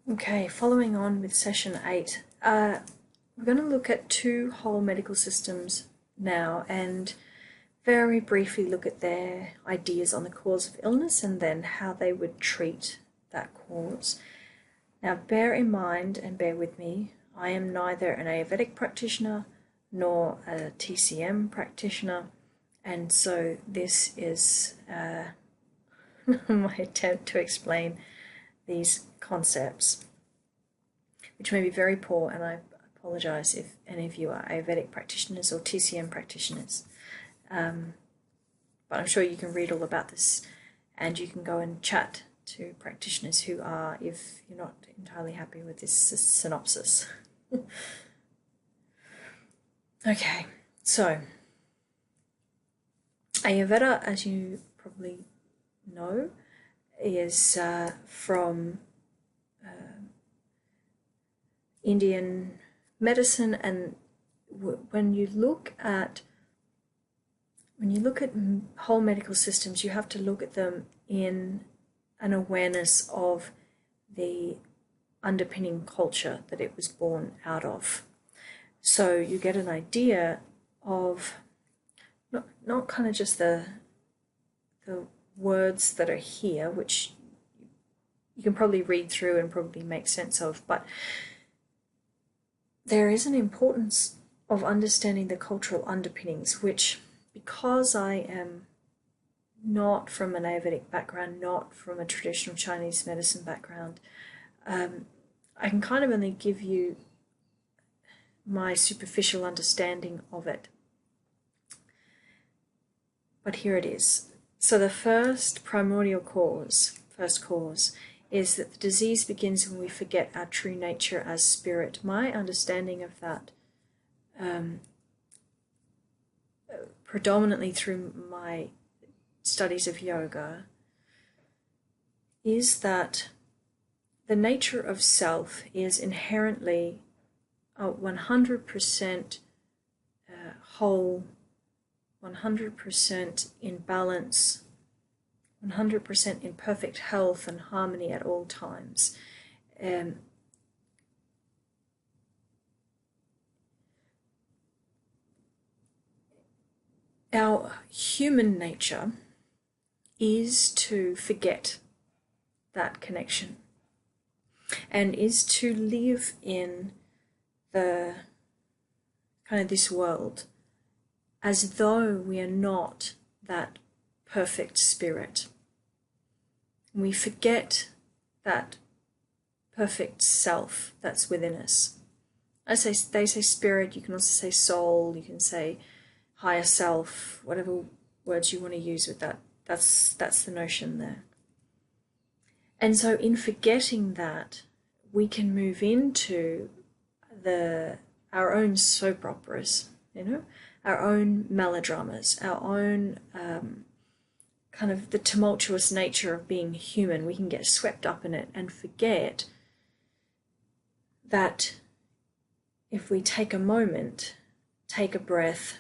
Okay, following on with session 8, we're going to look at two whole medical systems now and very briefly look at their ideas on the cause of illness and then how they would treat that cause. Now bear in mind and bear with me, I am neither an Ayurvedic practitioner nor a TCM practitioner, and so this is my attempt to explain these concepts, which may be very poor, and I apologize if any of you are Ayurvedic practitioners or TCM practitioners. But I'm sure you can read all about this and you can go and chat to practitioners who are, if you're not entirely happy with this synopsis. Okay, so Ayurveda, as you probably know, is from Indian medicine, and when you look at whole medical systems, you have to look at them in an awareness of the underpinning culture that it was born out of. So you get an idea of not kind of just the words that are here, which you can probably read through and probably make sense of, but there is an importance of understanding the cultural underpinnings, which, because I am not from an Ayurvedic background, not from a traditional Chinese medicine background, I can kind of only give you my superficial understanding of it. But here it is. So the first cause is that the disease begins when we forget our true nature as spirit. My understanding of that, predominantly through my studies of yoga, is that the nature of self is inherently 100% whole, 100% in balance, 100% in perfect health and harmony at all times. Our human nature is to forget that connection and is to live in the kind of this world as though we are not that perfect spirit. We forget that perfect self that's within us. They say spirit, you can also say soul, you can say higher self, whatever words you want to use with that. That's the notion there. And so in forgetting that, we can move into our own soap operas, our own melodramas, our own kind of the tumultuous nature of being human. We can get swept up in it and forget that if we take a moment, take a breath,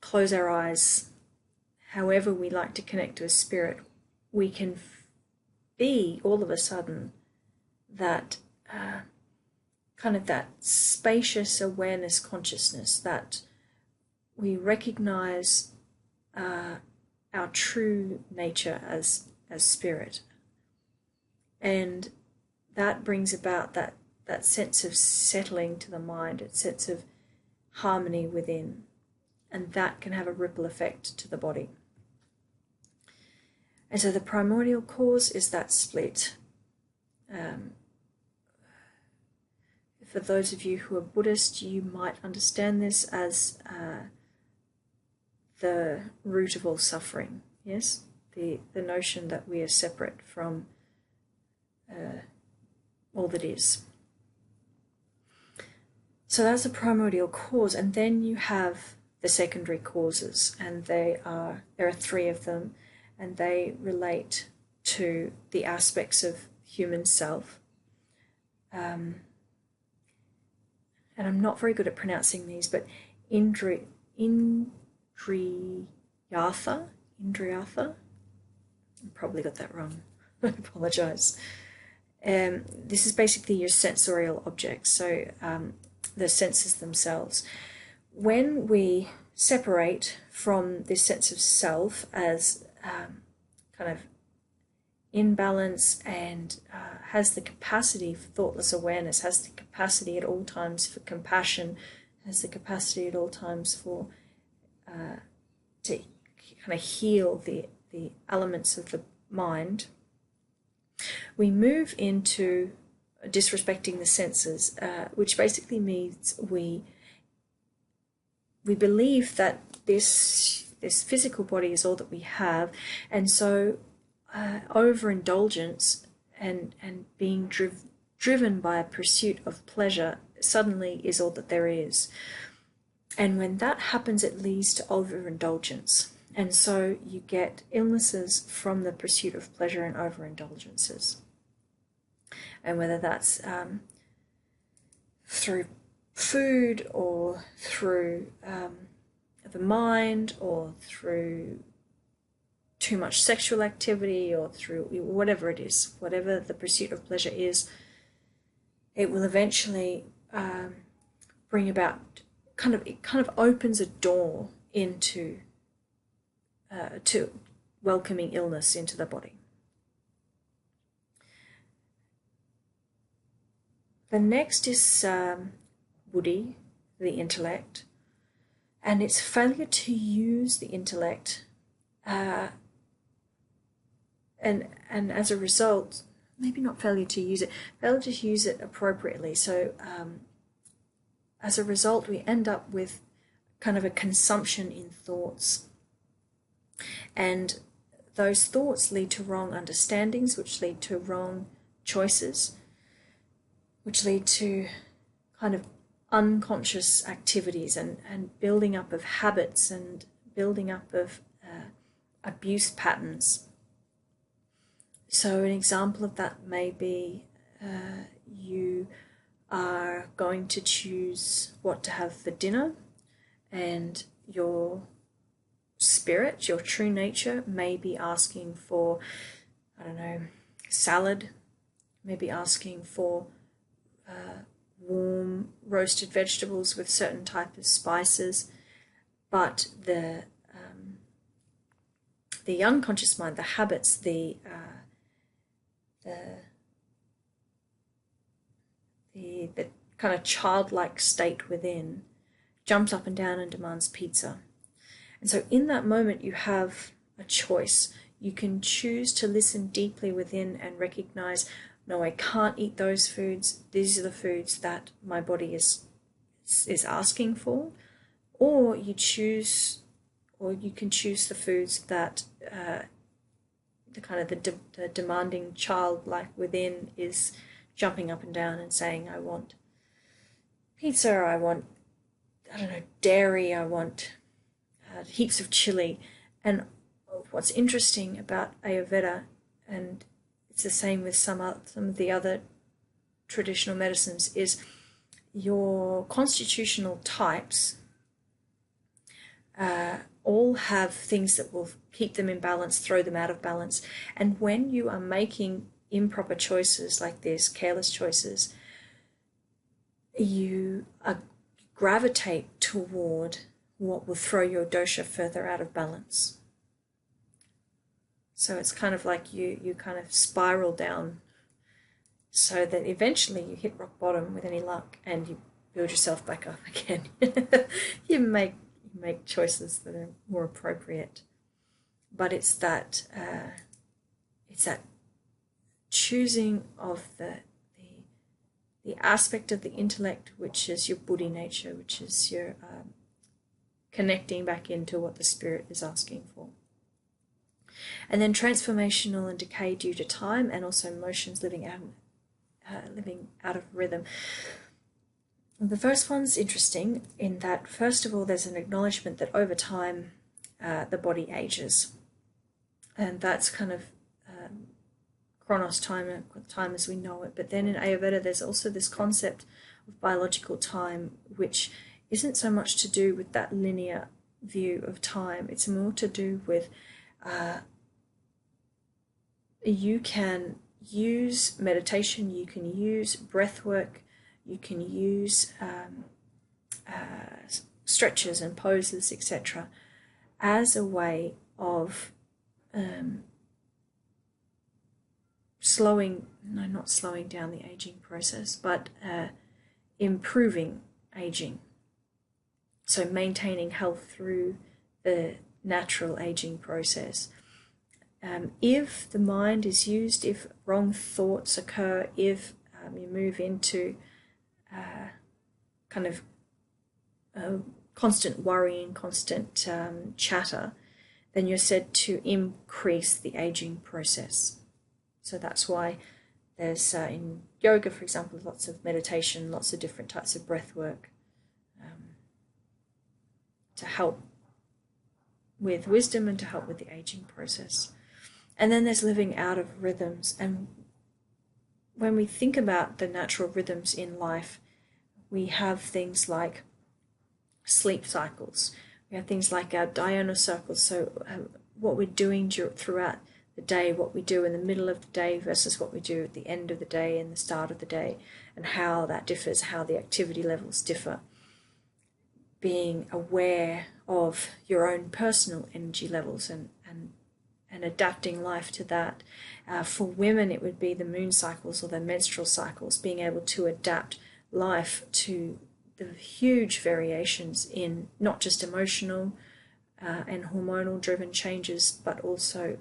close our eyes, however we like to connect to a spirit, we can be all of a sudden that kind of that spacious awareness consciousness, that we recognize our true nature as spirit. And that brings about that sense of settling to the mind, a sense of harmony within, and that can have a ripple effect to the body. And so the primordial cause is that split. For those of you who are Buddhist, you might understand this as the root of all suffering, yes? The notion that we are separate from all that is. So that's the primordial cause, and then you have the secondary causes, and there are 3 of them, and they relate to the aspects of human self. And I'm not very good at pronouncing these, but Indriyatha, I probably got that wrong, I apologize. This is basically your sensorial objects, so the senses themselves. When we separate from this sense of self as kind of imbalance and has the capacity for thoughtless awareness, has the capacity at all times for compassion, has the capacity at all times for to kind of heal the elements of the mind, we move into disrespecting the senses, which basically means we believe that this physical body is all that we have, and so overindulgence and being driven by a pursuit of pleasure suddenly is all that there is. And when that happens, it leads to overindulgence. And so you get illnesses from the pursuit of pleasure and overindulgences. And whether that's through food or through the mind or through too much sexual activity or through whatever it is, whatever the pursuit of pleasure is, it will eventually bring about it kind of opens a door into to welcoming illness into the body. The next is buddhi, the intellect, and it's failure to use the intellect, and as a result, maybe not failure to use it, failure to use it appropriately. So as a result, we end up with kind of a consumption in thoughts. And those thoughts lead to wrong understandings, which lead to wrong choices, which lead to kind of unconscious activities and building up of habits and building up of abuse patterns. So an example of that may be you are going to choose what to have for dinner, and your spirit, your true nature, may be asking for, I don't know, salad, maybe asking for warm roasted vegetables with certain type of spices, but the unconscious mind, the habits, the kind of childlike state within jumps up and down and demands pizza. And so in that moment you have a choice. You can choose to listen deeply within and recognize, no, I can't eat those foods. These are the foods that my body is asking for. Or you can choose the foods that the demanding childlike within is jumping up and down and saying, I want pizza, I want, I don't know, dairy, I want heaps of chili. And what's interesting about Ayurveda, and it's the same with some of the other traditional medicines, is your constitutional types all have things that will keep them in balance, throw them out of balance. And when you are making improper choices like this, careless choices, you gravitate toward what will throw your dosha further out of balance. So it's kind of like you kind of spiral down so that eventually you hit rock bottom with any luck and you build yourself back up again. You make choices that are more appropriate. But it's that choosing of the aspect of the intellect, which is your buddhi nature, which is your connecting back into what the spirit is asking for. And then transformational and decay due to time, and also emotions living out of rhythm. The first one's interesting in that, first of all, there's an acknowledgement that over time the body ages. And that's kind of chronos time as we know it. But then in Ayurveda, there's also this concept of biological time, which isn't so much to do with that linear view of time. It's more to do with you can use meditation, you can use breath work, you can use stretches and poses, etc., as a way of not slowing down the aging process, but improving aging. So maintaining health through the natural aging process. If the mind is used, if wrong thoughts occur, if you move into kind of constant worrying, constant chatter, then you're said to increase the aging process. So that's why there's, in yoga, for example, lots of meditation, lots of different types of breath work to help with wisdom and to help with the aging process. And then there's living out of rhythms. And when we think about the natural rhythms in life, we have things like sleep cycles. We have things like our diurnal cycles, so what we're doing throughout the day, what we do in the middle of the day versus what we do at the end of the day and the start of the day, and how that differs, how the activity levels differ. Being aware of your own personal energy levels and adapting life to that. For women, it would be the moon cycles or the menstrual cycles, being able to adapt life to the huge variations in not just emotional and hormonal driven changes, but also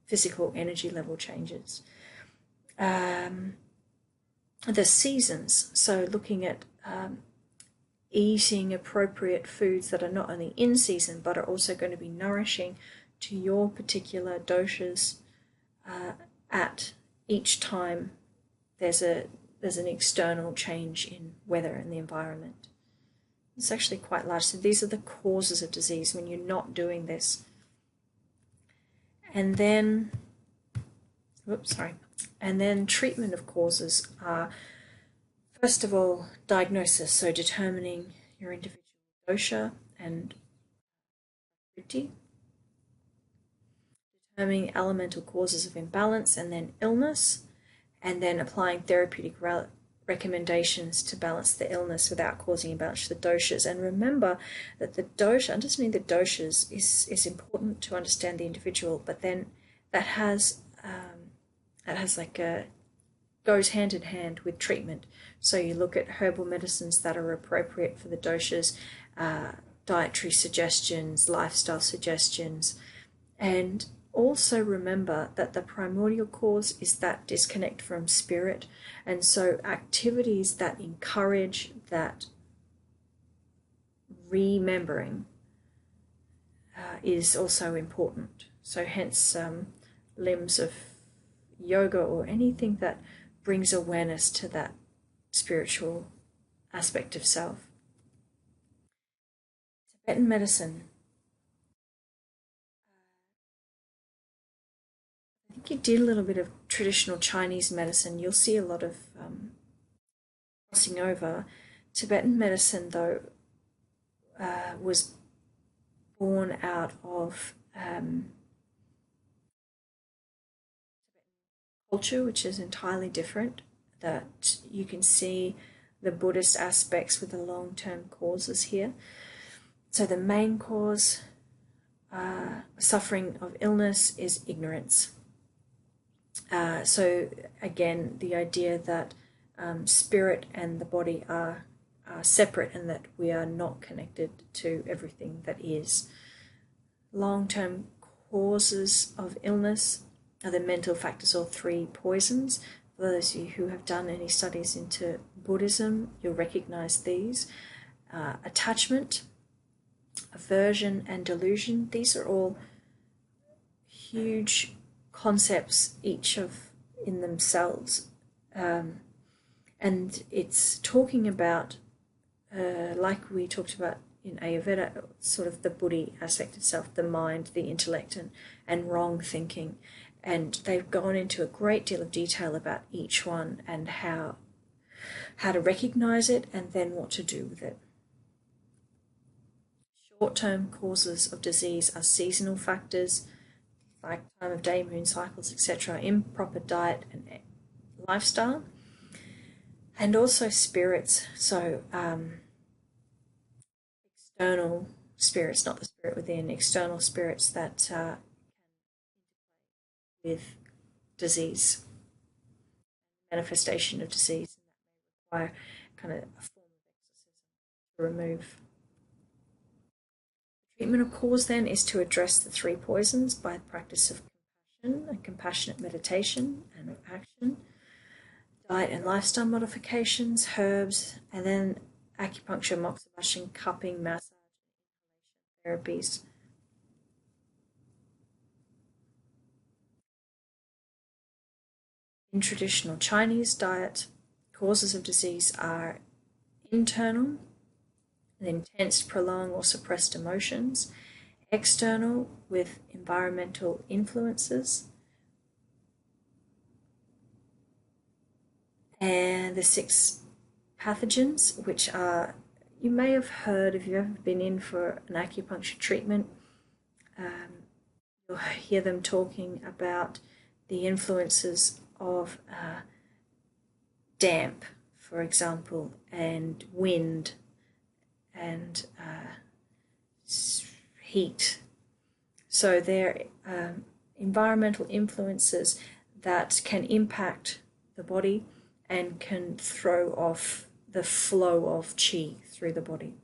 physical energy level changes. The seasons, so looking at eating appropriate foods that are not only in season but are also going to be nourishing to your particular doshas at each time there's an external change in weather and the environment. It's actually quite large. So these are the causes of disease when you're not doing this. And then, and then treatment of causes are, first of all, diagnosis, so determining your individual dosha and vritti, determining elemental causes of imbalance and then illness, and then applying therapeutic recommendations to balance the illness without causing imbalance to the doshas. And remember that the dosha, understanding the doshas is important to understand the individual, but then that has goes hand in hand with treatment. So you look at herbal medicines that are appropriate for the doshas, dietary suggestions, lifestyle suggestions, and also remember that the primordial cause is that disconnect from spirit, and so activities that encourage that remembering is also important. So hence limbs of yoga or anything that brings awareness to that spiritual aspect of self. Tibetan medicine. I think you did a little bit of traditional Chinese medicine. You'll see a lot of crossing over. Tibetan medicine, though, was born out of culture, which is entirely different, that you can see the Buddhist aspects with the long-term causes here. So the main cause, suffering of illness, is ignorance. So again, the idea that spirit and the body are separate and that we are not connected to everything that is. Long-term causes of illness are the mental factors or three poisons. For those of you who have done any studies into Buddhism, you'll recognize these. Attachment, aversion, and delusion. These are all huge concepts, each in themselves. And it's talking about, like we talked about in Ayurveda, sort of the buddhi aspect itself, the mind, the intellect, and wrong thinking. And they've gone into a great deal of detail about each one and how to recognize it and then what to do with it. Short-term causes of disease are seasonal factors like time of day, moon cycles, etc., improper diet and lifestyle, and also spirits. So external spirits, not the spirit within, external spirits that can with disease, manifestation of disease, and that may require kind of a form of exorcism to remove. The treatment of cause then is to address the three poisons by the practice of compassion and compassionate meditation and action, diet and lifestyle modifications, herbs, and then acupuncture, moxibustion, cupping, massage, therapies. In traditional Chinese diet, causes of disease are internal, intense, prolonged, or suppressed emotions, external, with environmental influences, and the 6 pathogens, which are, you may have heard if you've ever been in for an acupuncture treatment, you'll hear them talking about the influences of damp, for example, and wind and heat. So they're environmental influences that can impact the body and can throw off the flow of qi through the body.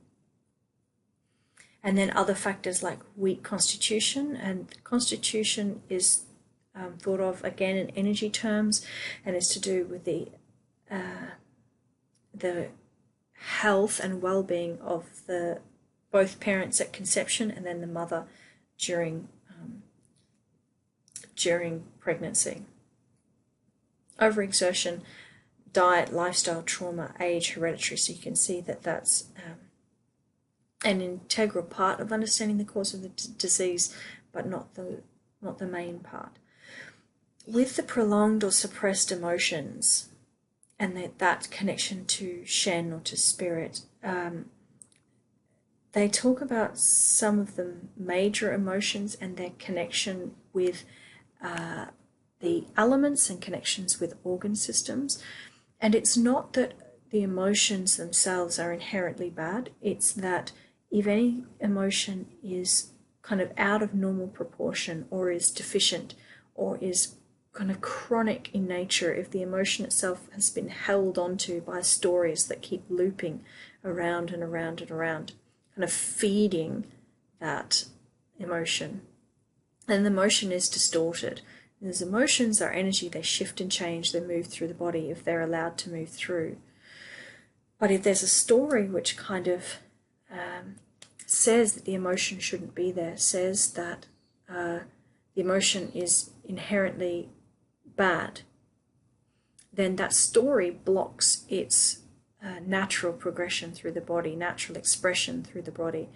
And then other factors like weak constitution, and constitution is thought of again in energy terms, and is to do with the health and well-being of the both parents at conception and then the mother during pregnancy. Overexertion, diet, lifestyle, trauma, age, hereditary. So you can see that that's an integral part of understanding the cause of the disease, but not the main part. With the prolonged or suppressed emotions and that connection to Shen or to spirit, they talk about some of the major emotions and their connection with the elements and connections with organ systems. And it's not that the emotions themselves are inherently bad, it's that if any emotion is kind of out of normal proportion or is deficient or is kind of chronic in nature, if the emotion itself has been held onto by stories that keep looping around and around and around, kind of feeding that emotion, then the emotion is distorted. And as emotions are energy, they shift and change, they move through the body if they're allowed to move through. But if there's a story which kind of says that the emotion shouldn't be there, says that the emotion is inherently bad, then that story blocks its natural progression through the body, natural expression through the body,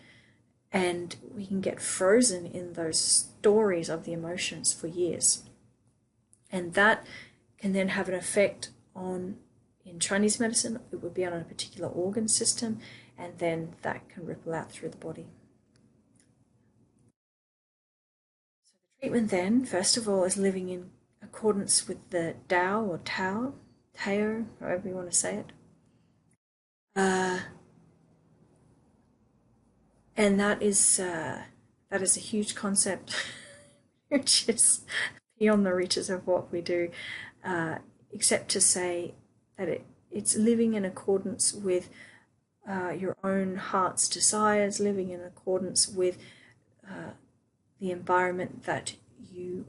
and we can get frozen in those stories of the emotions for years. And that can then have an effect on, in Chinese medicine, it would be on a particular organ system, and then that can ripple out through the body. So the treatment then, first of all, is living in accordance with the Tao or Tao, however you want to say it. And that is a huge concept, which is beyond the reaches of what we do, except to say that it's living in accordance with your own heart's desires, living in accordance with the environment that you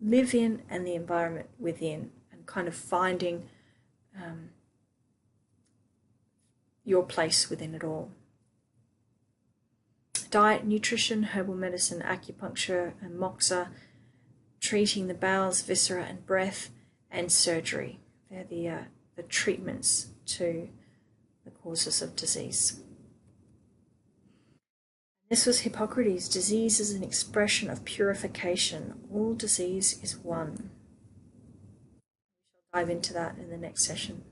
live in and the environment within, and kind of finding your place within it all. Diet, nutrition, herbal medicine, acupuncture and moxa, treating the bowels, viscera and breath, and surgery. They're the treatments to the causes of disease. This was Hippocrates. Disease is an expression of purification. All disease is one. We shall dive into that in the next session.